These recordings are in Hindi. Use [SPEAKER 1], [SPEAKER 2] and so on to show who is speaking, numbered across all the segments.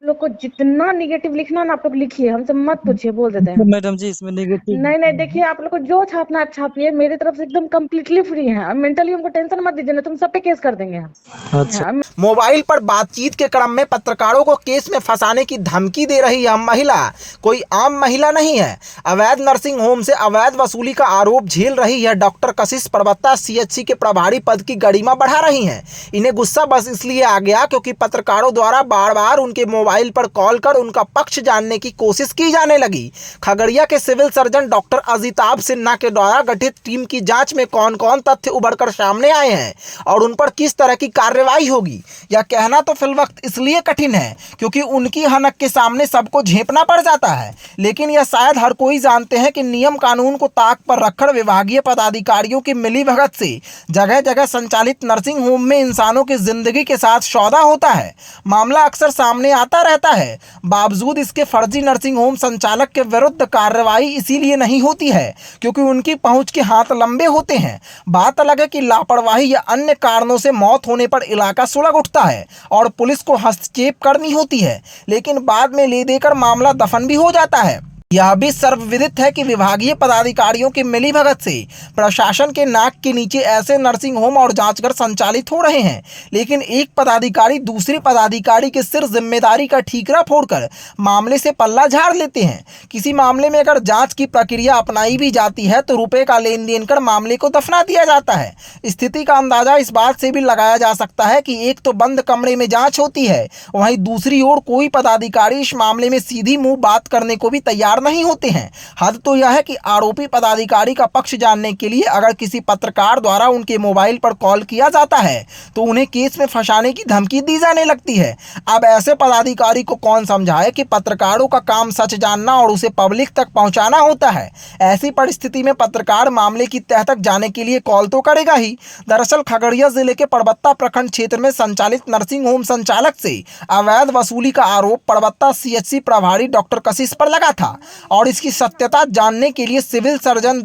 [SPEAKER 1] लोग को जितना निगेटिव लिखना ना आप लोग लिखिए, हमसे मत पूछिए, बोल देते हैं।
[SPEAKER 2] मैडम जी इसमें नेगेटिव
[SPEAKER 1] नहीं नहीं, देखिए आप लोग को जो छापना है छापिए, मेरी तरफ से एकदम कम्प्लीटली फ्री है। मेंटली हमको टेंशन मत दीजिए, ना तुम सब पे केस कर देंगे हम।
[SPEAKER 2] अच्छा।
[SPEAKER 1] हम
[SPEAKER 3] मोबाइल पर बातचीत के क्रम में पत्रकारों को केस में फंसाने की धमकी दे रही यह महिला कोई आम महिला नहीं है। अवैध नर्सिंग होम से अवैध वसूली का आरोप झेल रही यह डॉक्टर कशिश प्रवक्ता सीएचसी के प्रभारी पद की गरिमा बढ़ा रही हैं। इन्हें गुस्सा बस इसलिए आ गया क्योंकि पत्रकारों द्वारा बार बार उनके मोबाइल पर कॉल कर उनका पक्ष जानने की कोशिश की जाने लगी। खगड़िया के civil surgeon doctor Ajitabh Sinha के द्वारा गठित टीम की जांच में कौन कौन तथ्य उभरकर सामने आए हैं और उन पर किस तरह की कार्रवाई होगी, यह कहना तो फिलवक्त इसलिए कठिन है क्योंकि उनकी हनक के सामने सबको झेपना पड़ जाता है। लेकिन यह शायद हर कोई जानते हैं कि नियम कानून को ताक पर रखकर विभागीय पदाधिकारियों की मिलीभगत से जगह जगह संचालित नर्सिंग होम में इंसानों की जिंदगी के साथ सौदा होता है। मामला अक्सर सामने आता रहता है, बावजूद इसके फर्जी नर्सिंग होम संचालक के विरुद्ध कार्रवाई इसीलिए नहीं होती है क्योंकि उनकी पहुंच के हाथ लंबे होते हैं। बात अलग है कि लापरवाही या अन्य कारणों से मौत होने पर इलाका सुलग उठता है और पुलिस को हस्तक्षेप करनी होती है, लेकिन बाद में ले देकर मामला दफन भी हो जाता है। यह भी सर्वविदित है कि विभागीय पदाधिकारियों की मिलीभगत से प्रशासन के नाक के नीचे ऐसे नर्सिंग होम और जांचघर संचालित हो रहे हैं, लेकिन एक पदाधिकारी दूसरे पदाधिकारी के सिर जिम्मेदारी का ठीकरा फोड़कर मामले से पल्ला झाड़ लेते हैं। किसी मामले में अगर जांच की प्रक्रिया अपनाई भी जाती है तो रुपए का लेन देन कर मामले को दफना दिया जाता है। स्थिति का अंदाजा इस बात से भी लगाया जा सकता है कि एक तो बंद कमरे में जाँच होती है, वहीं दूसरी ओर कोई पदाधिकारी इस मामले में सीधी मुँह बात करने को भी तैयार नहीं होते हैं। हद तो यह है कि आरोपी पदाधिकारी का पक्ष जानने के लिए अगर किसी पत्रकार द्वारा उनके मोबाइल पर कॉल किया जाता है तो उन्हें केस में फंसाने की धमकी दी जाने लगती है। अब ऐसे पदाधिकारी को कौन समझाए कि पत्रकारों का काम सच जानना और उसे पब्लिक तक पहुंचाना होता है। ऐसी परिस्थिति में पत्रकार मामले की तह तक जाने के लिए कॉल तो करेगा ही। दरअसल खगड़िया जिले के परबत्ता प्रखंड क्षेत्र में संचालित नर्सिंग होम संचालक से अवैध वसूली का आरोप परबत्ता सीएचसी प्रभारी डॉक्टर कशिश पर लगा था और इसकी सत्यता जानने के लिए civil surgeon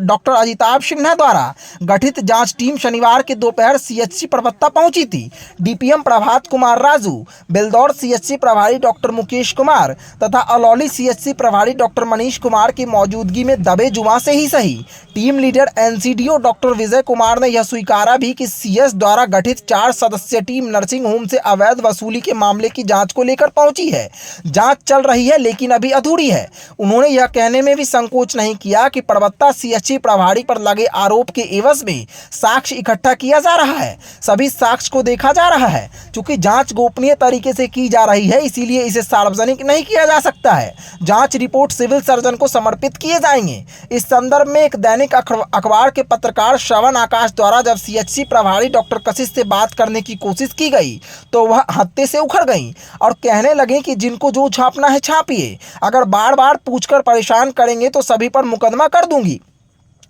[SPEAKER 3] doctor Ajitabh Sinha द्वारा गठित जांच टीम शनिवार के दोपहर सीएचसी परबत्ता पहुंची थी। डीपीएम प्रभात कुमार राजू, बेलदौर सीएचसी प्रभारी डॉक्टर मुकेश कुमार तथा अलौली सीएचसी प्रभारी डॉक्टर मनीष कुमार की मौजूदगी में दबे जुबां से ही सही team leader NCDO doctor Vijay Kumar ने यह स्वीकारा भी कि सीएस द्वारा गठित 4 सदस्यीय टीम नर्सिंग होम से अवैध वसूली के मामले की जांच को लेकर पहुंची है। जांच चल रही है लेकिन अभी अधूरी है। उन्होंने यह कहने में भी संकोच नहीं किया कि परबत्ता सीएचसी प्रभारी पर लगे आरोप के एवज में साक्ष्य इकट्ठा किया जा रहा है। सभी साक्ष्य को देखा जा रहा है। चूंकि जांच गोपनीय तरीके से की जा रही है इसीलिए इसे सार्वजनिक नहीं किया जा सकता है। जांच रिपोर्ट सिविल सर्जन को समर्पित किए जाएंगे। इस संदर्भ में एक दैनिक अखबार के पत्रकार श्रवण आकाश द्वारा जब सीएचसी प्रभारी डॉक्टर कशिश से बात करने की कोशिश की गई तो वह हत्ते से उखड़ गई और कहने लगे कि जिनको जो छापना है छापिए, अगर बार बार पूछकर परेशान करेंगे तो सभी पर मुकदमा कर दूंगी।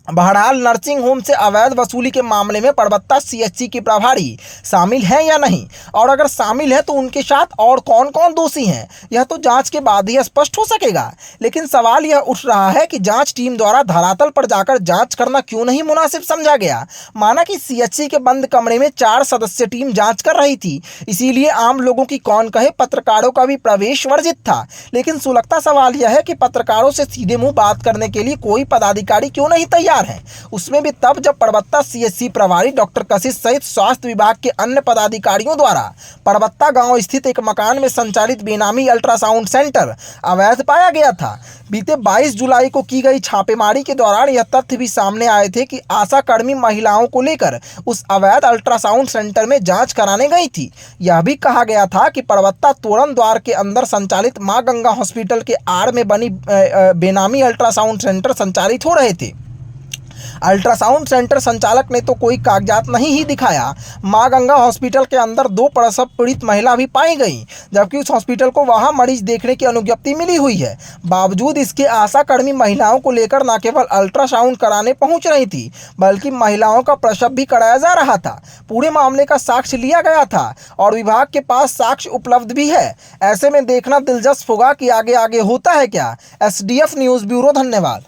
[SPEAKER 3] बहरहाल नर्सिंग होम से अवैध वसूली के मामले में परबत्ता सीएचसी की प्रभारी शामिल है या नहीं, और अगर शामिल है तो उनके साथ और कौन कौन दोषी हैं, यह तो जांच के बाद ही स्पष्ट हो सकेगा। लेकिन सवाल यह उठ रहा है कि जांच टीम द्वारा धरातल पर जाकर जांच करना क्यों नहीं मुनासिब समझा गया। माना कि सीएचसी के बंद कमरे में 4 सदस्यीय टीम जाँच कर रही थी, इसीलिए आम लोगों की कौन कहे पत्रकारों का भी प्रवेश वर्जित था। लेकिन सुलगता सवाल यह है कि पत्रकारों से सीधे मुँह बात करने के लिए कोई पदाधिकारी क्यों नहीं तैयार है, उसमें भी तब जब परबत्ता सीएचसी प्रभारी डॉक्टर कशिश सहित स्वास्थ्य विभाग के अन्य पदाधिकारियों द्वारा परबत्ता गांव स्थित एक मकान में संचालित बेनामी अल्ट्रासाउंड सेंटर अवैध पाया गया था। बीते 22 जुलाई को की गई छापेमारी के दौरान यह तथ्य भी सामने आए थे कि आशा कर्मी महिलाओं को लेकर उस अवैध अल्ट्रासाउंड सेंटर में जांच कराने गई थी। यह भी कहा गया था कि परबत्ता तोरण द्वार के अंदर संचालित मां गंगा हॉस्पिटल के आड़ में बनी बेनामी अल्ट्रासाउंड सेंटर संचालित हो रहे थे। अल्ट्रासाउंड सेंटर संचालक ने तो कोई कागजात नहीं ही दिखाया। मां गंगा हॉस्पिटल के अंदर 2 प्रसव पीड़ित महिला भी पाई गई, जबकि उस हॉस्पिटल को वहां मरीज देखने की अनुज्ञप्ति मिली हुई है। बावजूद इसके आशा कर्मी महिलाओं को लेकर न केवल अल्ट्रासाउंड कराने पहुंच रही थी बल्कि महिलाओं का प्रसव भी कराया जा रहा था। पूरे मामले का साक्ष्य लिया गया था और विभाग के पास साक्ष्य उपलब्ध भी है। ऐसे में देखना दिलचस्प होगा कि आगे आगे होता है क्या। SDF न्यूज़ ब्यूरो, धन्यवाद।